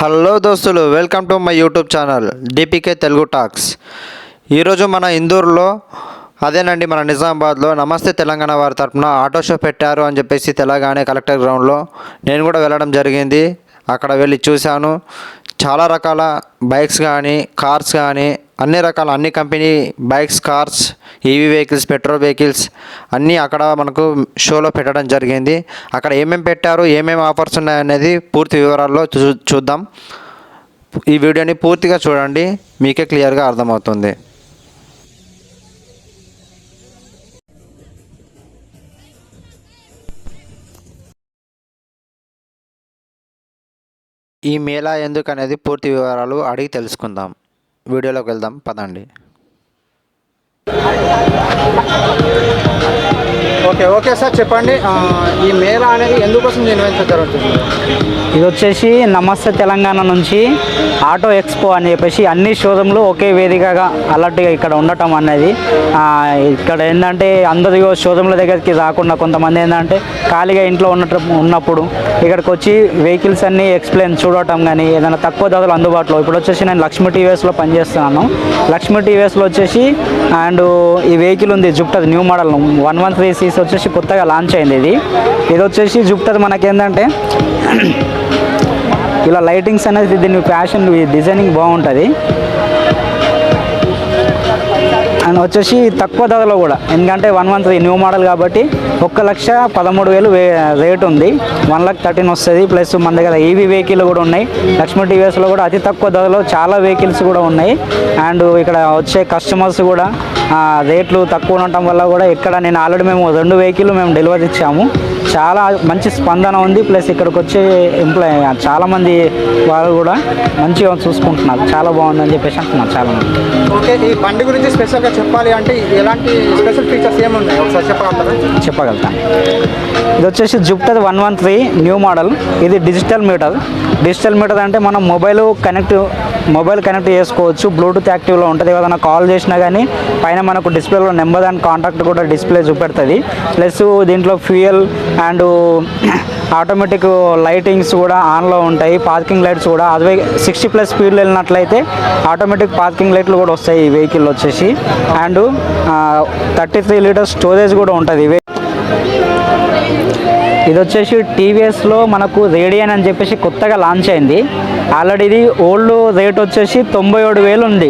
Hello దోస్తులు, welcome to my YouTube channel DPK Telugu talks. ఈరోజు మన ఇందూరులో అదేనండి మన నిజామాబాద్లో నమస్తే తెలంగాణ వారి తరఫున ఆటో షో పెట్టారు అని చెప్పేసి తెలంగాణ కలెక్టర్ గ్రౌండ్లో నేను కూడా వెళ్ళడం జరిగింది. అక్కడ వెళ్ళి చూశాను. చాలా రకాల బైక్స్ కానీ కార్స్ కానీ అన్ని company bikes, cars, EV vehicles, petrol vehicles అన్నీ అక్కడ మనకు షోలో పెట్టడం జరిగింది. అక్కడ ఏమేమి పెట్టారు, ఏమేమి ఆఫర్స్ ఉన్నాయనేది పూర్తి వివరాల్లో చూద్దాం. ఈ వీడియోని పూర్తిగా చూడండి, మీకే క్లియర్గా అర్థమవుతుంది. ఈ మేళా ఎందుకు అనేది పూర్తి వివరాలు అడిగి తెలుసుకుందాం. వీడియోలోకి వెళ్దాం, పదండి. ఓకే సార్, చెప్పండి. ఈ మేళా అనేది ఎందుకోసం నిర్వహించడం జరుగుతుంది? ఇది వచ్చేసి నమస్తే తెలంగాణ నుంచి ఆటో ఎక్స్పో అని చెప్పేసి అన్ని షోరూమ్లు ఒకే వేదికగా అలర్ట్గా ఇక్కడ ఉండటం అనేది. ఇక్కడ ఏంటంటే అందరూ షోరూమ్ల దగ్గరికి రాకుండా కొంతమంది ఏంటంటే ఖాళీగా ఇంట్లో ఉన్నప్పుడు ఇక్కడికి వచ్చి వెహికల్స్ అన్నీ ఎక్స్ప్లెయిన్ చూడటం కానీ ఏదైనా తక్కువ ధరలు అందుబాటులో. ఇప్పుడు వచ్చేసి నేను లక్ష్మీ టీవీఎస్లో పనిచేస్తున్నాను. లక్ష్మీ టీవీఎస్లో వచ్చేసి అండ్ ఈ వెహికల్ ఉంది జుప్టర్ న్యూ మోడల్ 113 cc వచ్చేసి కొత్తగా లాంచ్ అయింది. ఇది వచ్చేసి జుప్టర్ మనకేంటంటే ఇలా లైటింగ్స్ అనేది దీని ఫ్యాషన్ డిజైనింగ్ బాగుంటుంది. అండ్ వచ్చేసి తక్కువ ధరలో కూడా, ఎందుకంటే 113 న్యూ మోడల్ కాబట్టి 1,13,000 రేట్ ఉంది. 1,13,000 వస్తుంది. ప్లస్ మన దగ్గర ఈవీ వెహికల్ కూడా ఉన్నాయి. లక్ష్మీ టీవీఎస్లో కూడా అతి తక్కువ ధరలో చాలా వెహికల్స్ కూడా ఉన్నాయి. అండ్ ఇక్కడ వచ్చే కస్టమర్స్ కూడా రేట్లు తక్కువ ఉండటం వల్ల కూడా ఇక్కడ నేను ఆల్రెడీ మేము 2 వెహికల్ మేము డెలివరీ ఇచ్చాము. చాలా మంచి స్పందన ఉంది. ప్లస్ ఇక్కడికి వచ్చే ఎంప్లాయ్ చాలామంది వాళ్ళు కూడా మంచిగా చూసుకుంటున్నారు. చాలా బాగుందని చెప్పేసి అంటున్నారు చాలామంది. ఓకే, ఈ బండి గురించి స్పెషల్గా చెప్పాలి అంటే ఎలాంటి స్పెషల్ ఫీచర్స్ ఏమున్నాయి ఒకసారి చెప్పగలుగుతాను. ఇది వచ్చేసి జుప్టర్ 113 న్యూ మోడల్. ఇది డిజిటల్ మీటర్ అంటే మనం మొబైల్ కనెక్ట్ చేసుకోవచ్చు. బ్లూటూత్ యాక్టివ్లో ఉంటుంది. ఏదైనా కాల్ చేసినా కానీ పైన మనకు డిస్ప్లేలో నెంబర్ అండ్ కాంటాక్ట్ కూడా డిస్ప్లే చూపెడుతుంది. ప్లస్ దీంట్లో ఫ్యూయల్ అండ్ ఆటోమేటిక్ లైటింగ్స్ కూడా ఆన్లో ఉంటాయి. పార్కింగ్ లైట్స్ కూడా అదే 60+ స్పీడ్లో వెళ్ళినట్లయితే ఆటోమేటిక్ పార్కింగ్ లైట్లు కూడా వస్తాయి ఈ వెహికల్ వచ్చేసి. అండ్ 33 లీటర్స్ స్టోరేజ్ కూడా ఉంటుంది. ఇది వచ్చేసి టీవీఎస్లో మనకు రేడియన్ అని చెప్పేసి కొత్తగా లాంచ్ అయింది. ఆల్రెడీ ఇది ఓల్డ్ రేట్ వచ్చేసి 97,000 ఉంది.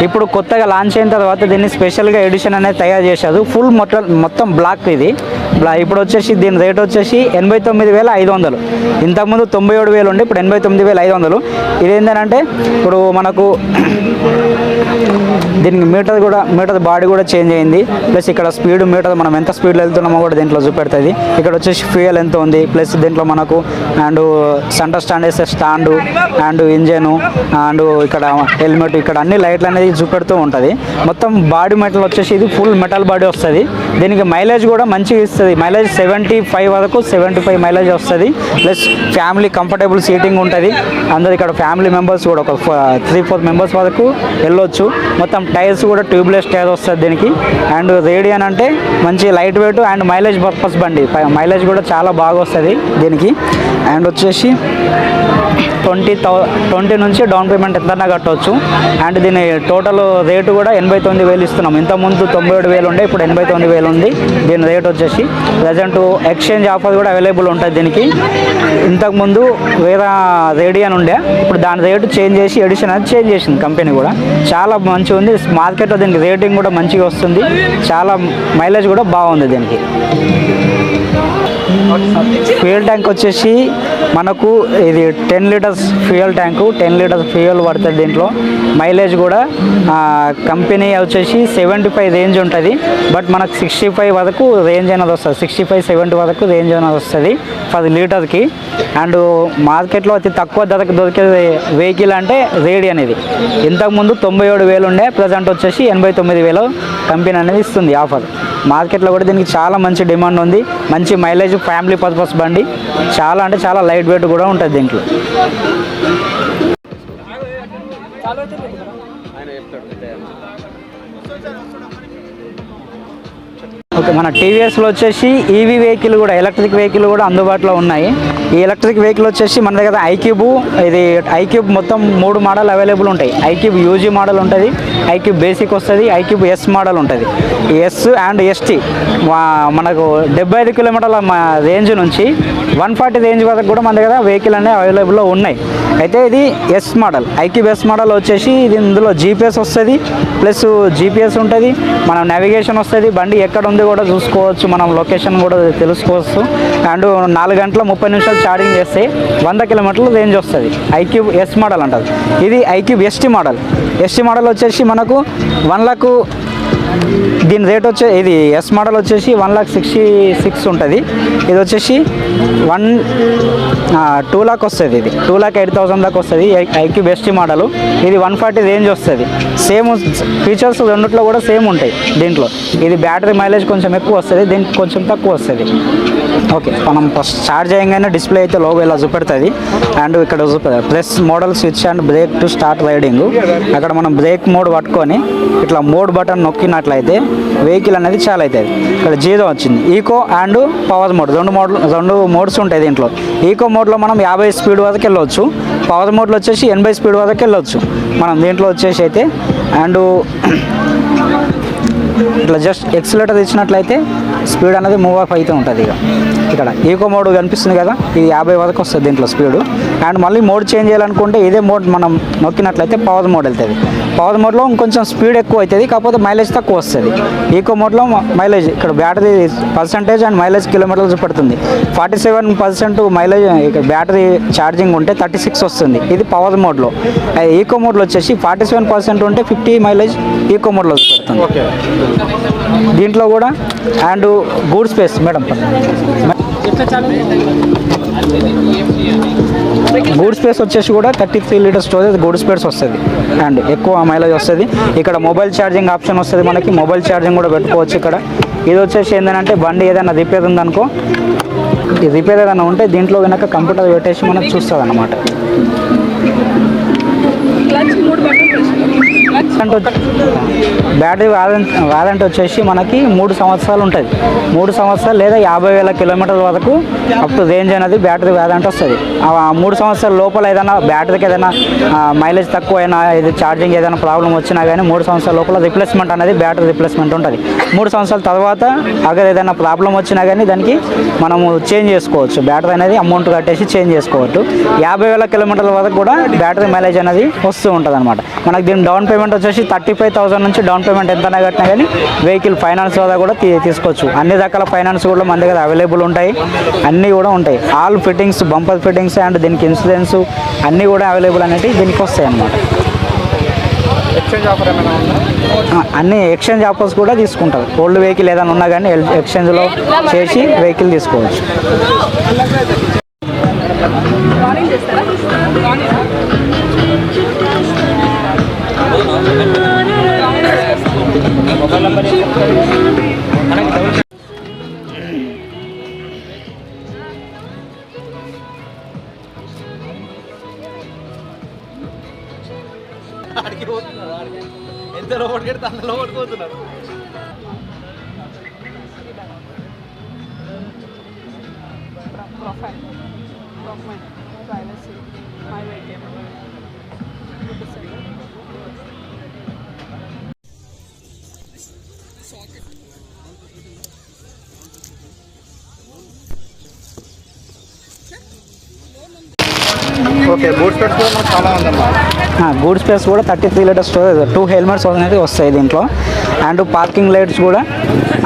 ఇప్పుడు కొత్తగా లాంచ్ అయిన తర్వాత దీన్ని స్పెషల్గా ఎడిషన్ అనేది తయారు చేశారు. ఫుల్ మొత్తం బ్లాక్ ఇది. ఇప్పుడు వచ్చేసి దీని రేట్ వచ్చేసి 89,500. ఇంతకుముందు 97,000 ఉండి ఇప్పుడు 89,500. ఇదేంటంటే ఇప్పుడు మనకు దీనికి మీటర్ బాడీ కూడా చేంజ్ అయింది. ప్లస్ ఇక్కడ స్పీడ్ మీటర్ మనం ఎంత స్పీడ్లో వెళ్తున్నామో కూడా దీంట్లో చూపెడుతుంది. ఇక్కడ వచ్చేసి ఫ్యూయల్ ఎంత ఉంది, ప్లస్ దీంట్లో మనకు అండ్ సెంటర్ స్టాండ్ వేసే స్టాండు అండ్ ఇంజను అండ్ ఇక్కడ హెల్మెట్ ఇక్కడ అన్ని లైట్లు అనేది చూపెడుతూ ఉంటుంది. మొత్తం బాడీ మెటల్ వచ్చేసి ఇది ఫుల్ మెటల్ బాడీ వస్తుంది. దీనికి మైలేజ్ కూడా మంచిగా ఇస్తుంది. మైలేజ్ 75 మైలేజ్ వస్తుంది. ప్లస్ ఫ్యామిలీ కంఫర్టబుల్ సీటింగ్ ఉంటుంది. అందరు ఇక్కడ ఫ్యామిలీ మెంబర్స్ కూడా ఒక 3-4 మెంబర్స్ వరకు వెళ్ళొచ్చు. మొత్తం టైర్స్ కూడా ట్యూబ్లెస్ టైర్ వస్తుంది దీనికి. అండ్ రేడియన్ అంటే మంచి light weight and mileage purpose బండి. మైలేజ్ కూడా చాలా బాగా వస్తుంది దీనికి. అండ్ వచ్చేసి 20 నుంచి డౌన్ పేమెంట్ ఎంతైనా కట్టవచ్చు. అండ్ దీని టోటల్ రేటు కూడా 89,000 ఇస్తున్నాం. ఇంతకుముందు 97,000 ఉండే, ఇప్పుడు 89,000 ఉంది దీని రేట్ వచ్చేసి. ప్రజెంట్ ఎక్స్చేంజ్ ఆఫర్ కూడా అవైలబుల్ ఉంటుంది దీనికి. ఇంతకుముందు వేరే రేడియన్ ఉండే, ఇప్పుడు దాని రేటు చేంజ్ చేసి ఎడిషన్ అనేది చేంజ్ చేసింది కంపెనీ కూడా. చాలా మంచిగా ఉంది. మార్కెట్లో దీనికి రేటింగ్ కూడా మంచిగా వస్తుంది. చాలా మైలేజ్ కూడా బాగుంది దీనికి. ఫ్యూయల్ ట్యాంక్ వచ్చేసి మనకు ఇది 10 litres fuel tank. 10 litres fuel పడుతుంది దీంట్లో. మైలేజ్ కూడా కంపెనీ వచ్చేసి 75 రేంజ్ ఉంటుంది. బట్ మనకు 65 వరకు రేంజ్ అనేది వస్తుంది. 65-70 వరకు రేంజ్ అనేది వస్తుంది 10 లీటర్కి. అండ్ మార్కెట్లో అతి తక్కువ ధరకు దొరికే వెహికల్ అంటే రేడియన్ ఇది. ఇంతకుముందు 97,000 ఉండే, ప్రజెంట్ వచ్చేసి 89,000 కంపెనీ అనేది ఇస్తుంది ఆఫర్. మార్కెట్లో కూడా దీనికి చాలా మంచి డిమాండ్ ఉంది. మంచి మైలేజ్ ఫ్యామిలీ పర్పస్ బండి. చాలా అంటే చాలా లైట్ వెయిట్ కూడా ఉంటుంది దీంట్లో. ఓకే, మన టీవీఎస్లో వచ్చేసి ఈవీ వెహికల్ కూడా, ఎలక్ట్రిక్ వెహికల్ కూడా అందుబాటులో ఉన్నాయి. ఈ ఎలక్ట్రిక్ వెహికల్ వచ్చేసి మన దగ్గర ఐక్యూబ్, ఇది ఐక్యూబ్ మొత్తం 3 మోడల్ అవైలబుల్ ఉంటాయి. ఐక్యూబ్ యూజీ మోడల్ ఉంటుంది, ఐక్యూబ్ బేసిక్ వస్తుంది, ఐక్యూబ్ ఎస్ మోడల్ ఉంటుంది. ఈ ఎస్ అండ్ ఎస్టీ మనకు 75 కిలోమీటర్ల రేంజ్ నుంచి 140 రేంజ్ వరకు కూడా మన దగ్గర వెహికల్ అనేవి అవైలబుల్లో ఉన్నాయి. అయితే ఇది yes model, iQube yes model వచ్చేసి ఇది ఇందులో జీపీఎస్ వస్తుంది, ప్లస్ జీపీఎస్ ఉంటుంది, మనం నావిగేషన్ వస్తుంది, బండి ఎక్కడ ఉంది కూడా చూసుకోవచ్చు, మనం లొకేషన్ కూడా తెలుసుకోవచ్చు. అండ్ 4 గంటల 30 నిమిషాలు ఛార్జింగ్ చేస్తే 100 కిలోమీటర్ల రేంజ్ వస్తుంది. ఐక్యూబ్ ఎస్ మోడల్ అంటారు. ఇది iQube ST model. ST model వచ్చేసి మనకు 1 లక్ష, దీని రేట్ వచ్చే, ఇది ఎస్ మోడల్ వచ్చేసి 1,66,000 ఉంటుంది. ఇది వచ్చేసి 2 లాక్ వస్తుంది. ఇది 2,08,000 దాకా వస్తుంది ఐక్యూబ్ ఎస్టీ మోడల్. ఇది 140 రేంజ్ వస్తుంది. సేమ్ ఫీచర్స్ రెండిట్లో కూడా సేమ్ ఉంటాయి దీంట్లో. ఇది బ్యాటరీ మైలేజ్ కొంచెం ఎక్కువ వస్తుంది, దీనికి కొంచెం తక్కువ వస్తుంది. ఓకే, మనం ఫస్ట్ స్టార్ట్ చేయగానే డిస్ప్లే అయితే లోగో ఇలా చూపెడుతుంది. అండ్ ఇక్కడ press model switch and break to start riding. అక్కడ మనం బ్రేక్ మోడ్ పట్టుకొని ఇట్లా మోడ్ బటన్ నొక్కినట్లయితే వెహికల్ అనేది చాలా అవుతుంది. ఇక్కడ 0 వచ్చింది. ఈకో అండ్ పవర్ మోడ్, రెండు మోడ్స్ ఉంటాయి దీంట్లో. ఈకో మోడ్లో మనం 50 స్పీడ్ వరకు వెళ్ళవచ్చు, పవర్ మోడ్లో వచ్చేసి 80 స్పీడ్ వరకు వెళ్ళవచ్చు మనం దీంట్లో వచ్చేసి అయితే. అండ్ ఇట్లా జస్ట్ ఎక్సిలేటర్ ఇచ్చినట్లయితే స్పీడ్ అనేది మూవ్ ఆఫ్ అయితే ఉంటుంది. ఇక్కడ ఈకో మోడ్ కనిపిస్తుంది కదా, ఇది 50 వరకు వస్తుంది దీంట్లో స్పీడు. అండ్ మళ్ళీ మోడ్ చేంజ్ చేయాలనుకుంటే ఇదే మోడ్ మనం నొక్కినట్లయితే పవర్ మోడ్ వెళ్తుంది. పవర్ మోడ్లో ఇంకొంచెం స్పీడ్ ఎక్కువ అవుతుంది, కాకపోతే మైలేజ్ తక్కువ వస్తుంది. ఈకో మోడ్లో మైలేజ్, ఇక్కడ బ్యాటరీ పర్సంటేజ్ అండ్ మైలేజ్ కిలోమీటర్లు చూపెడుతుంది. 47% మైలేజ్ ఇక్కడ బ్యాటరీ ఛార్జింగ్ ఉంటే 36 వస్తుంది, ఇది పవర్ మోడ్లో. ఈకో మోడ్లో వచ్చేసి 47% ఉంటే 50 మైలేజ్ ఈకో మోడ్లో చూపెడుతుంది. దీంట్లో కూడా అండ్ గూడ్ స్పేస్ మేడం, గూడ్ స్పేస్ వచ్చేసి కూడా 33 లీటర్ స్టోరేజ్ గూడ్ స్పేస్ వస్తుంది అండ్ ఎక్కువ మైలేజ్ వస్తుంది. ఇక్కడ మొబైల్ ఛార్జింగ్ ఆప్షన్ వస్తుంది, మనకి మొబైల్ ఛార్జింగ్ కూడా పెట్టుకోవచ్చు ఇక్కడ. ఇది వచ్చేసి ఏంటంటే బండి ఏదైనా రిపేర్ ఉందనుకో, రిపేర్ ఏదైనా ఉంటే దీంట్లో కనుక కంప్యూటర్ పెట్టేసి మనకు చూస్తుంది అన్నమాట. బ్యాటరీ వారంటీ వచ్చేసి మనకి 3 సంవత్సరాలు ఉంటుంది. 3 సంవత్సరాలు లేదా 50,000 కిలోమీటర్ల వరకు అప్ టు రేంజ్ అనేది బ్యాటరీ వారంటీ వస్తుంది. ఆ 3 సంవత్సరాల లోపల ఏదైనా బ్యాటరీకి ఏదైనా మైలేజ్ తక్కువ అయినా, ఇది ఛార్జింగ్ ఏదైనా ప్రాబ్లం వచ్చినా కానీ 3 సంవత్సరాల లోపల రిప్లేస్మెంట్ అనేది బ్యాటరీ రిప్లేస్మెంట్ ఉంటుంది. 3 సంవత్సరాల తర్వాత అక్కడ ఏదైనా ప్రాబ్లం వచ్చినా కానీ దానికి మనము చేంజ్ చేసుకోవచ్చు, బ్యాటరీ అనేది అమౌంట్ కట్టేసి చేంజ్ చేసుకోవచ్చు. 50,000 కిలోమీటర్ల వరకు కూడా బ్యాటరీ మైలేజ్ అనేది వస్తూ ఉంటుంది అనమాట. మనకి దీని డౌన్ పేమెంట్ వచ్చేసి 35,000 నుంచి డౌన్ పేమెంట్ ఎంతైనా కట్టినా కానీ వెహికల్ ఫైనాన్స్ ద్వారా కూడా తీసుకోవచ్చు. అన్ని రకాల ఫైనాన్స్ కూడా మన దగ్గర అవైలబుల్ ఉంటాయి, అన్నీ కూడా ఉంటాయి. All fittings, bumper fittings and దీనికి ఇన్సూరెన్స్ అన్నీ కూడా అవైలబుల్ అనేవి దీనికి వస్తాయి అన్నమాట. అన్ని ఎక్స్చేంజ్ ఆఫర్స్ కూడా తీసుకుంటారు. ఓల్డ్ వెహికల్ ఏదైనా ఉన్నా కానీ ఎక్స్చేంజ్లో చేసి వెహికల్ తీసుకోవచ్చు. ఎంత లోపలికి వెళ్తే అంత లోపలికి పోతున్నారు. ఓకే, బూట్ స్పేస్ కూడా మనకు చాలా ఉందన్నమాట. గూడ్ స్పేస్ కూడా 33 లీటర్ స్టోరేజ్, 2 హెల్మెట్స్ అనేది వస్తాయి దీంట్లో. అండ్ పార్కింగ్ లైట్స్ కూడా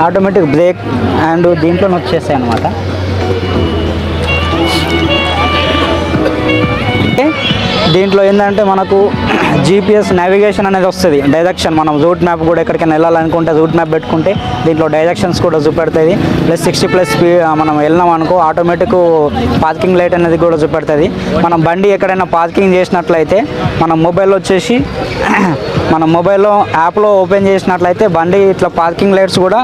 ఆటోమేటిక్ బ్రేక్ అండ్ దీంట్లో వచ్చేస్తాయి అన్నమాట. దీంట్లో ఏంటంటే మనకు జీపీఎస్ నావిగేషన్ అనేది వస్తుంది, డైరెక్షన్. మనం రూట్ మ్యాప్ కూడా ఎక్కడికైనా వెళ్ళాలనుకుంటే రూట్ మ్యాప్ పెట్టుకుంటే దీంట్లో డైరెక్షన్స్ కూడా చూపెడుతుంది. ప్లస్ 60+ స్పీడ్ మనం వెళ్ళినాం అనుకో ఆటోమేటిక్ పార్కింగ్ లైట్ అనేది కూడా చూపెడుతుంది. మనం బండి ఎక్కడైనా పార్కింగ్ చేసినట్లయితే మన మొబైల్లో వచ్చేసి మన మొబైల్లో యాప్లో ఓపెన్ చేసినట్లయితే బండి ఇట్లా పార్కింగ్ లైట్స్ కూడా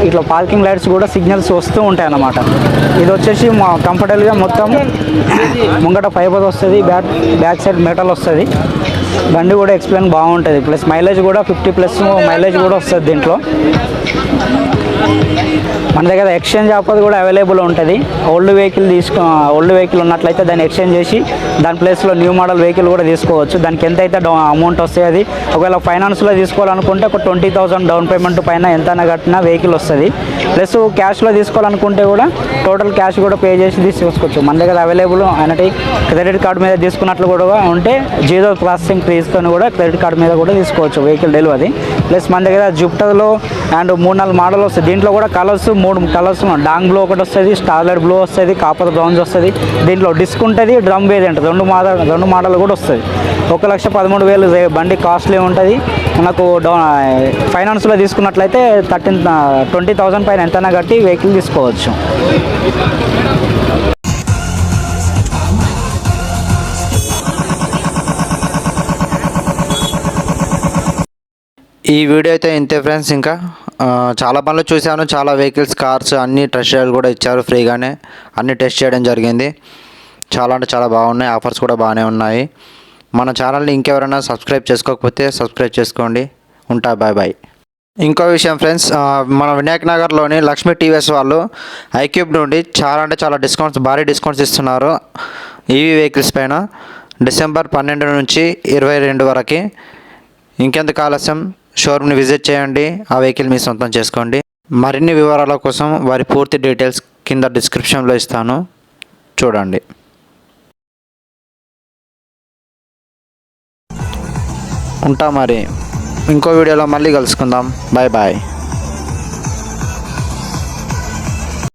ఇట్లా పార్కింగ్ లైట్స్ కూడా సిగ్నల్స్ వస్తూ ఉంటాయి అన్నమాట. ఇది వచ్చేసి మా కంఫర్టబుల్గా మొత్తం ముంగట ఫైబర్ వస్తుంది, బ్యాక్ సైడ్ మెటల్ వస్తుంది. బండి కూడా ఎక్స్ప్లెయిన్ బాగుంటుంది. ప్లస్ మైలేజ్ కూడా 50+ మైలేజ్ కూడా వస్తుంది దీంట్లో. మన దగ్గర ఎక్స్చేంజ్ ఆఫర్ కూడా అవైలబుల్ ఉంటుంది. ఓల్డ్ వెహికల్ ఉన్నట్లయితే దాన్ని ఎక్స్చేంజ్ చేసి దాని ప్లేస్లో న్యూ మోడల్ వెహికల్ కూడా తీసుకోవచ్చు. దానికి ఎంత అయితే అమౌంట్ వస్తుంది అది ఒకవేళ ఫైనాన్స్లో తీసుకోవాలనుకుంటే ఒక 20,000 డౌన్ పేమెంట్ పైన ఎంతైనా కట్టినా వెహికల్ వస్తుంది. ప్లస్ క్యాష్లో తీసుకోవాలనుకుంటే కూడా టోటల్ క్యాష్ కూడా పే చేసి తీసుకోవచ్చు. మన దగ్గర అవైలబుల్ అయినట్టు క్రెడిట్ కార్డు మీద తీసుకున్నట్లు కూడా ఉంటే 0 ప్రాసెసింగ్ ఫీజ్తో కూడా క్రెడిట్ కార్డు మీద కూడా తీసుకోవచ్చు వెహికల్ డెలివరీ. ప్లస్ మన దగ్గర జూపిటర్లో అండ్ 3-4 మోడల్ వస్తుంది. దీంట్లో కూడా కలర్స్ 3 కలర్స్ డాంగ్ బ్లూ ఒకటి వస్తుంది, స్టార్లైట్ బ్లూ వస్తుంది, కాపర్ బ్రౌన్స్ వస్తుంది. దీంట్లో డిస్క్ ఉంటుంది, డ్రమ్ వేరియంట్ రెండు మోడల్ కూడా వస్తుంది. 1,13,000 బండి కాస్ట్లీ ఉంటుంది. మనకు ఫైనాన్స్లో తీసుకున్నట్లయితే 20,000 పైన ఎంతైనా కట్టి వెహికల్ తీసుకోవచ్చు. ఈ వీడియో అయితే ఇంతే ఫ్రెండ్స్. ఇంకా చాలా పనులు చూశాను, చాలా వెహికల్స్, కార్స్ అన్నీ టెస్ట్ డ్రైవ్ కూడా ఇచ్చారు ఫ్రీగానే. అన్నీ టెస్ట్ చేయడం జరిగింది. చాలా అంటే చాలా బాగున్నాయి. ఆఫర్స్ కూడా బాగానే ఉన్నాయి. మన ఛానల్ని ఇంకెవరైనా సబ్స్క్రైబ్ చేసుకోకపోతే సబ్స్క్రైబ్ చేసుకోండి. ఉంటా, బాయ్ బాయ్. ఇంకో విషయం ఫ్రెండ్స్, మన వినాయక్ నగర్లోని లక్ష్మీ టీవీఎస్ వాళ్ళు ఐక్యూబ్ నుండి చాలా అంటే చాలా భారీ డిస్కౌంట్స్ ఇస్తున్నారు ఈవీ వెహికల్స్ పైన. డిసెంబర్ 12 నుంచి 22 వరకు. ఇంకెందుకు ఆలస్యం, షోరూమ్ని విజిట్ చేయండి, ఆ వెహికల్ మీ సొంతం చేసుకోండి. మరిన్ని వివరాల కోసం వారి పూర్తి డీటెయిల్స్ కింద డిస్క్రిప్షన్లో ఇస్తాను, చూడండి. ఉంటా మరి. ఇంకో వీడియోలో మళ్ళీ కలుసుకుందాం. Bye bye.